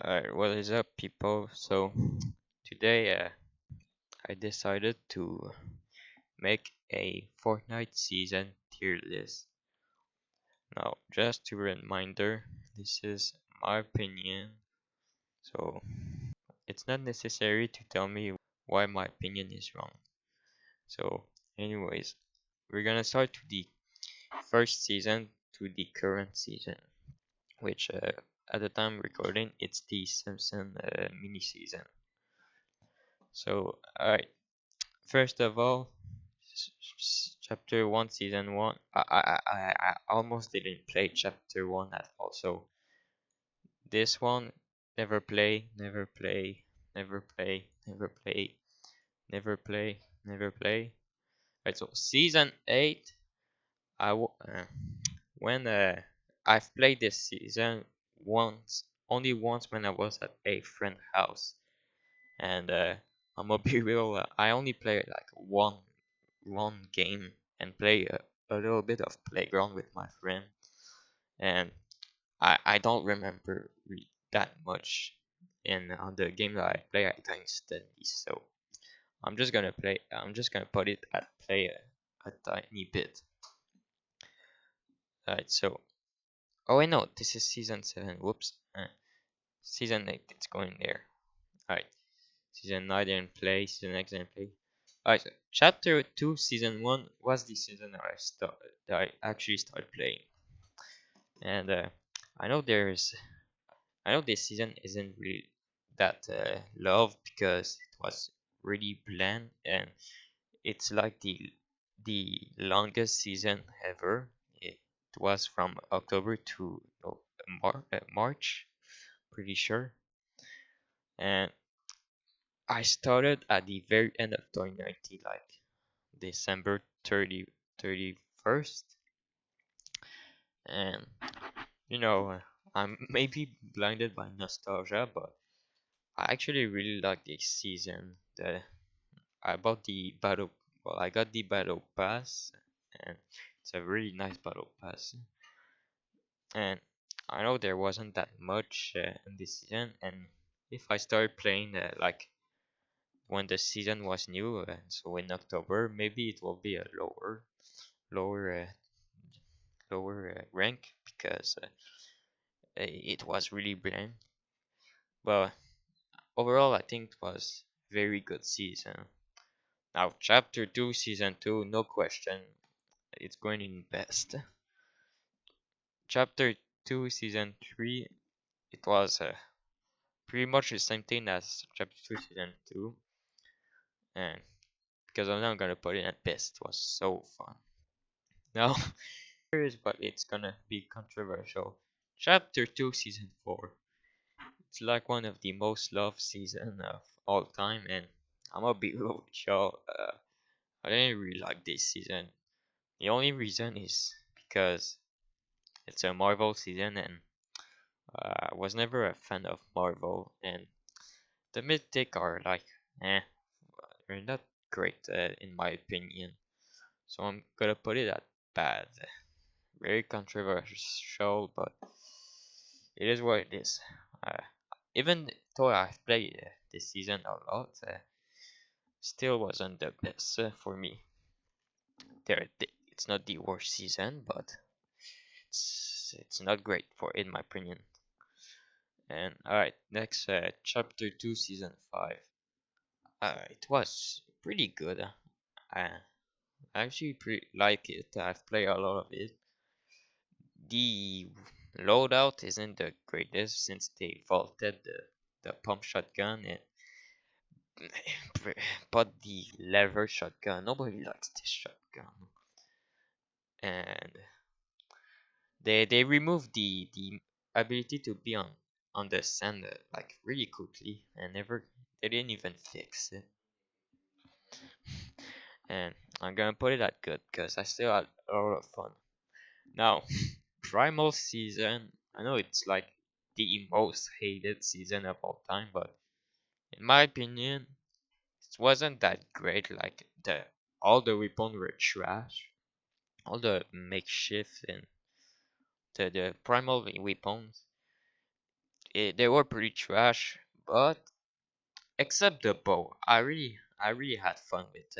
Alright, what is up, people? So, today I decided to make a Fortnite season tier list. Now, just a reminder, this is my opinion, so it's not necessary to tell me why my opinion is wrong. So, anyways, we're gonna start to the first season to the current season, which at the time recording, it's the Simpson mini season. So, alright. First of all, chapter one, season one. I almost didn't play chapter one at all. So this one, never play, never play, never play, never play, never play, never play. Right. So season eight, when I've played this season once, only once when I was at a friend house, and I'm gonna be real. I only played like one game and play a little bit of playground with my friend, and I don't remember that much in on the game that I play against Denise. So I'm just gonna put it at play a tiny bit. Alright, so oh wait, no, this is season 7. Whoops. Season 8, it's going there. Alright, season 9 didn't play, season X didn't play. Alright, so chapter 2, season 1 was the season that I actually started playing. And I know there's I know this season isn't really that loved because it was really bland, and it's like the longest season ever. It was from October to March, pretty sure. And I started at the very end of 2019, like December 31st. And I'm maybe blinded by nostalgia, but I actually really like this season. I bought the battle. Well, I got the battle pass, and it's a really nice battle pass. And I know there wasn't that much in this season, and if I started playing like when the season was new, so in October, maybe it will be a lower, rank because it was really bland. But overall, I think it was very good season. Now, chapter 2, season 2, no question, it's going in best. Chapter 2, season 3, it was pretty much the same thing as chapter 2, season 2. And because I'm not gonna put it at best, it was so fun. Now, here's what it's gonna be controversial. Chapter 2, season 4. It's like one of the most loved season of all time, and I'm gonna be real with y'all. I didn't really like this season. The only reason is because it's a Marvel season, and I was never a fan of Marvel, and the Mythic are like, they're not great in my opinion. So I'm gonna put it at bad. Very controversial, but it is what it is. Uh, even though I've played this season a lot, still wasn't the best for me. It's not the worst season, but it's not great for in my opinion. And alright, next chapter 2, season 5. It was pretty good. I actually pretty like it. I've played a lot of it. The loadout isn't the greatest since they vaulted the pump shotgun and but the lever shotgun. Nobody likes this shotgun. And they removed the ability to be on the sand like really quickly and never they didn't even fix it. And I'm gonna put it at good because I still had a lot of fun. Now, Primal season. I know it's like the most hated season of all time, but in my opinion, it wasn't that great. Like the all the weapons were trash, all the makeshift and the primal weapons. they were pretty trash, but except the bow, I really had fun with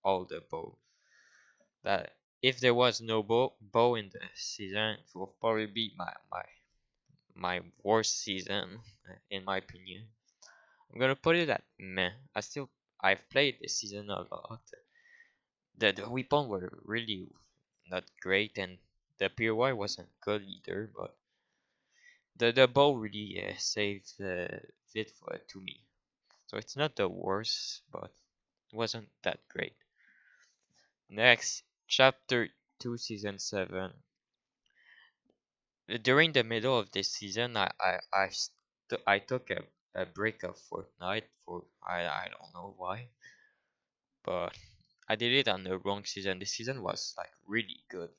all the bow. That if there was no bow in the season, it would probably be my worst season, in my opinion. I'm gonna put it at meh. I've played this season a lot. The weapon were really not great, and the POI wasn't good either. But the bow really saved it to me. So it's not the worst, but it wasn't that great. Next, chapter 2, season 7. During the middle of this season, I took a break of Fortnite for I don't know why, but I did it on the wrong season. This season was like really good.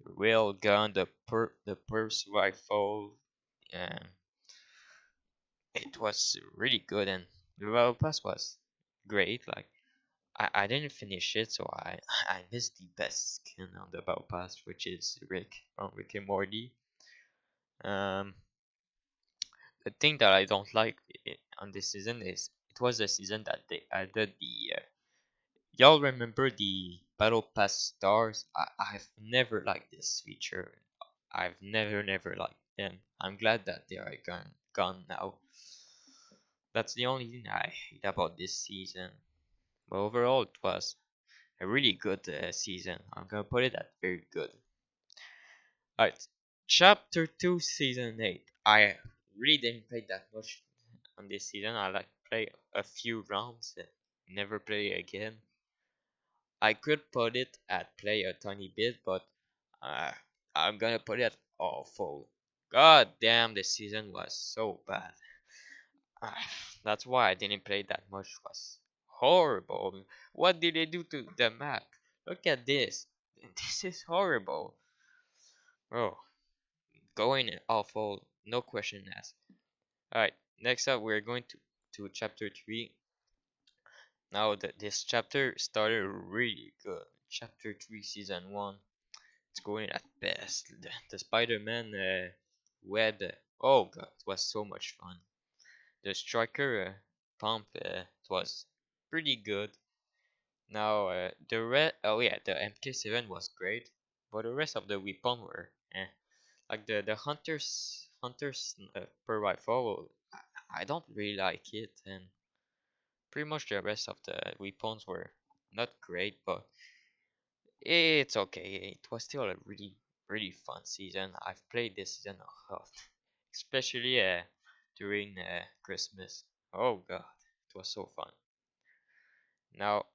The rail gun, the purse rifle, and it was really good. And the battle pass was great. Like I didn't finish it, so I missed the best skin on the battle pass, which is Rick from Rick and Morty. Um, the thing that I don't like on this season is it was the season that they added the. Y'all remember the Battle Pass stars? I've never liked this feature. I've never liked them. I'm glad that they are gone now. That's the only thing I hate about this season. But overall, it was a really good season. I'm gonna put it at very good. Alright, Chapter 2, Season 8. I really didn't play that much on this season. I like play a few rounds and never play again. I could put it at play a tiny bit, but uh, I'm gonna put it awful. God damn, the season was so bad. That's why I didn't play that much. It was horrible. What did they do to the map? Look at this. This is horrible. Oh, going awful. No question asked. Alright, next up we're going to chapter 3. Now that this chapter started really good. Chapter 3 season 1. It's going at best. The Spider-Man web. Oh god, it was so much fun. The striker pump. It was pretty good. Now the red. Oh yeah, the MK7 was great, but the rest of the weapon were like the hunters per rifle. I don't really like it, and pretty much the rest of the weapons were not great, but it's okay. It was still a really fun season. I've played this season a lot, especially during Christmas. Oh god, it was so fun. Now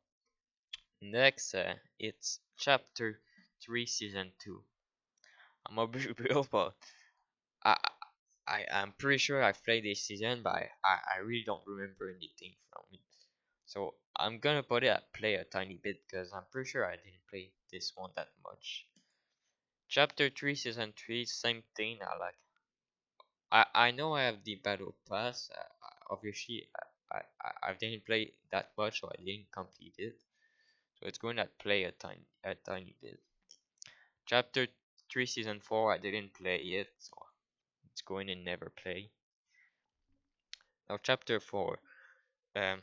next, it's chapter 3, season 2. I'm a bit real, but I I'm pretty sure I've played this season, but I really don't remember anything from it. So I'm gonna put it at play a tiny bit because I'm pretty sure I didn't play this one that much. Chapter 3, Season 3, same thing. I know I have the Battle Pass. Obviously, I didn't play that much, so I didn't complete it. So it's going to play a tiny bit. Chapter 3, Season 4, I didn't play it, so it's going to never play. Now, Chapter 4. Um,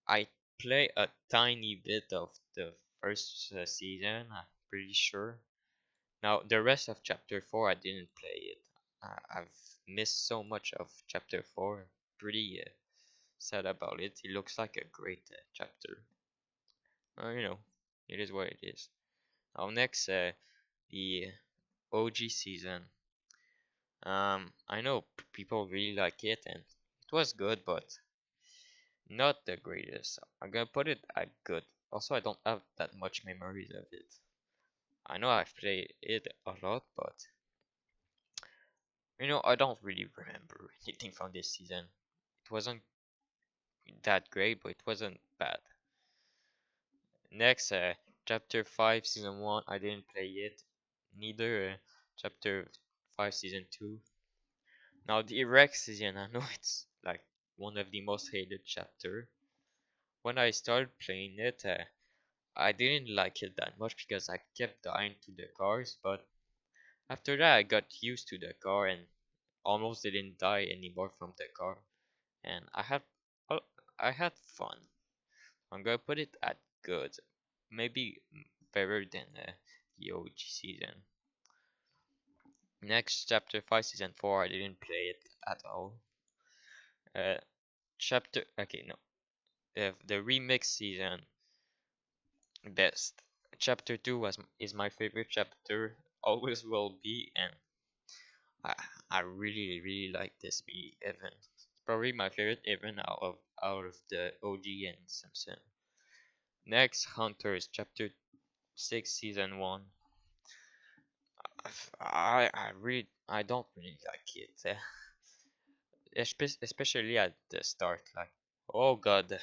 I play a tiny bit of the first season, I'm pretty sure. Now, the rest of chapter 4, I didn't play it. I've missed so much of chapter 4. Pretty sad about it. It looks like a great chapter. You know, it is what it is. Now, next, the OG season. I know people really like it, and it was good, but not the greatest. I'm gonna put it at good. Also, I don't have that much memories of it. I know I've played it a lot, but I don't really remember anything from this season. It wasn't that great, but it wasn't bad. Next, chapter 5, season 1, I didn't play it. Neither chapter 5, season 2. Now, the Iraq season, I know it's like one of the most hated chapter. When I started playing it, I didn't like it that much because I kept dying to the cars, but after that I got used to the car and almost didn't die anymore from the car, and uh, I had fun. I'm gonna put it at good, maybe better than the OG season. Next, chapter 5, season 4, I didn't play it at all. Uh, okay, no, the remix season best. Chapter 2 is my favorite chapter, always will be, and I I really like this event. It's probably my favorite event out of the OG and Simpson. Next, Hunters, chapter 6, season 1. I don't really like it, especially at the start. Like, oh god,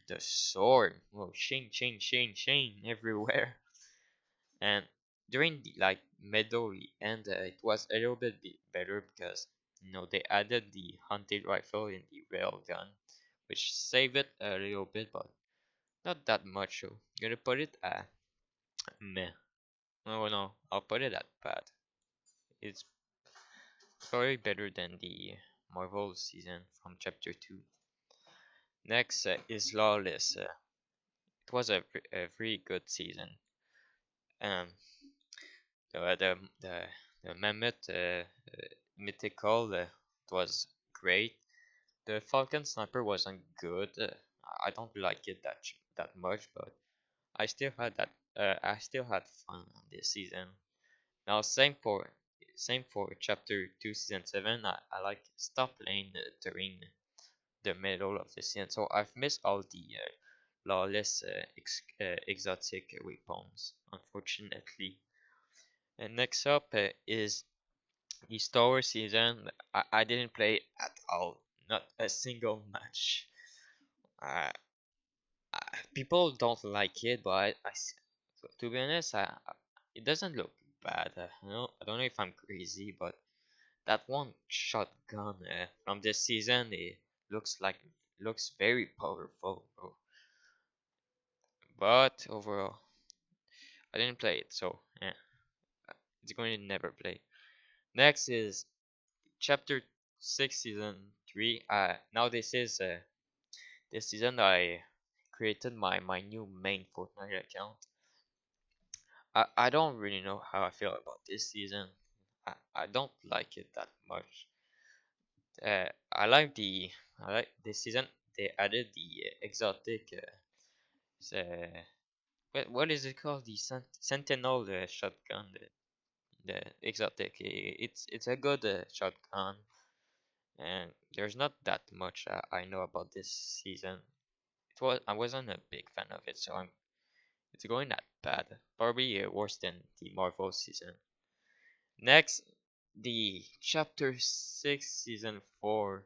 the sword, oh Shane everywhere. And during the like middle end, it was a little bit better because they added the hunting rifle in the rail gun, which saved it a little bit, but not that much. So gonna put it at meh. No, I'll put it at bad. It's probably better than the Marvel season from chapter 2. Next is Lawless. It was a very good season. Um, the the Mammoth mythical it was great. The Falcon Sniper wasn't good. I don't like it that much, but I still had fun on this season. Now same for chapter 2 season 7. I like stop playing during the middle of the season, so I've missed all the lawless exotic weapons, unfortunately. And next up is the Star Wars season. I didn't play at all, not a single match. Uh, People don't like it, but to be honest, it doesn't look bad. I don't know if I'm crazy, but that one shotgun from this season, it looks very powerful, bro. But overall, I didn't play it, so yeah, it's going to never play. Next is chapter 6, season 3. Now this season I created my new main Fortnite account. I don't really know how I feel about this season. I don't like it that much. I like I like this season. They added the exotic. What is it called? The Sentinel shotgun. The exotic. It's a good shotgun, and there's not that much I know about this season. I wasn't a big fan of it, so it's going that bad. Probably worse than the Marvel season. Next, the Chapter 6 Season 4.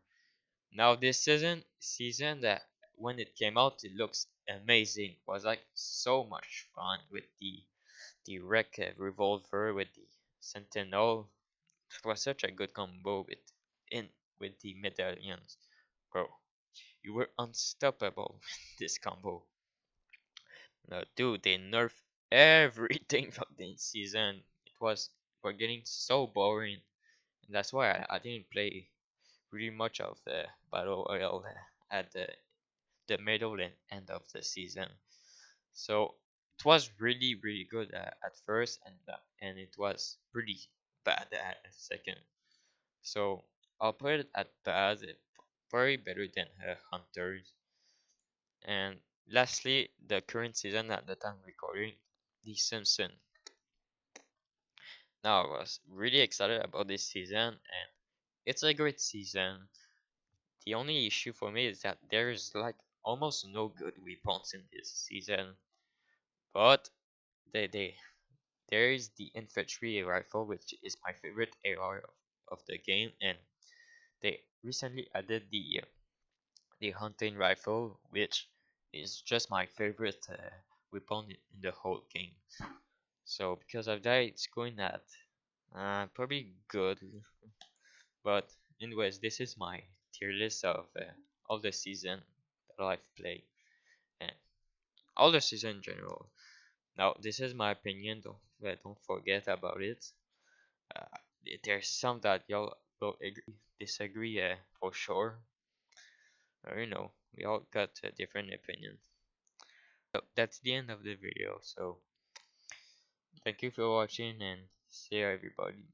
Now this season that when it came out it looks amazing. It was like so much fun with the wreck revolver with the sentinel. It was such a good combo in with the medallions. Bro, you were unstoppable with this combo. No, dude, they nerfed everything from this season. We're getting so boring, and that's why I didn't play really much of the battle royale at the middle and end of the season. So it was really good at first, and it was pretty bad at second. So I'll put it at bad, very better than Hunters. And lastly, the current season at the time recording, The Simpsons. Now I was really excited about this season, and it's a great season. The only issue for me is that there's like almost no good weapons in this season, but they there is the infantry rifle, which is my favorite AR of the game, and they recently added the hunting rifle, which is just my favorite weapon in the whole game. So because of that, it's going at probably good. But anyways, this is my tier list of all the season that I've played and all the season in general. Now this is my opinion. Don't forget about it. Uh, there's some that will agree, disagree, for sure. Or we all got different opinions. So that's the end of the video. So thank you for watching and see you everybody.